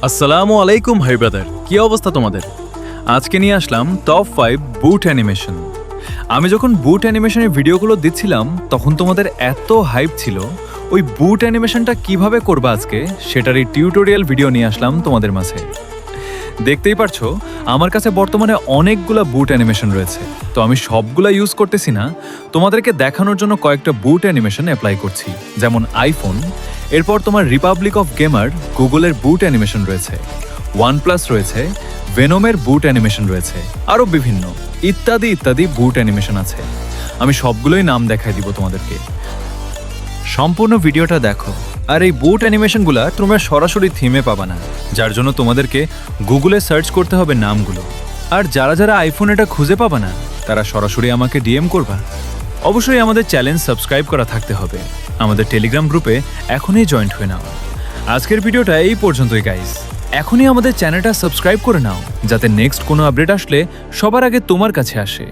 আসসালামু আলাইকুম ভাই ব্রাদার, কি অবস্থা তোমাদের? আজকে নিয়ে আসলাম টপ 5 বুট অ্যানিমেশন। আমি যখন বুট অ্যানিমেশনের ভিডিওগুলো দিচ্ছিলাম তখন তোমাদের এত হাইপ ছিল, ওই বুট অ্যানিমেশনটা কিভাবে করবা আজকে সেটারই টিউটোরিয়াল ভিডিও নিয়ে আসলাম তোমাদের মাঝে। দেখতেই পারছো আমার কাছে বর্তমানে অনেকগুলা বুট অ্যানিমেশন রয়েছে, তো আমি সবগুলা ইউজ করতেছি না, তোমাদেরকে দেখানোর জন্য কয়েকটা বুট অ্যানিমেশন অ্যাপ্লাই করছি। যেমন আইফোন, এরপর তোমার রিপাবলিক অফ গেমার গুগলের বুট অ্যানিমেশন রয়েছে, ওয়ানপ্লাস রয়েছে, ভেনমের বুট অ্যানিমেশন রয়েছে, আরও বিভিন্ন ইত্যাদি ইত্যাদি বুট অ্যানিমেশন আছে। আমি সবগুলোই নাম দেখাই দিব তোমাদেরকে, সম্পূর্ণ ভিডিওটা দেখো। আর এই বুট অ্যানিমেশনগুলো তোমরা সরাসরি থিমে পাবা না, যার জন্য তোমাদেরকে গুগলে সার্চ করতে হবে নামগুলো। আর যারা যারা আইফোন এটা খুঁজে পাবা না তারা সরাসরি আমাকে ডিএম করবা। অবশ্যই আমাদের চ্যানেল সাবস্ক্রাইব করা থাকতে হবে, আমাদের টেলিগ্রাম গ্রুপে এখনই জয়েন্ট হয়ে নাও। আজকের ভিডিওটা এই পর্যন্তই গাইস, এখনই আমাদের চ্যানেলটা সাবস্ক্রাইব করে নাও যাতে নেক্সট কোনো আপডেট আসলে সবার আগে তোমার কাছে আসে।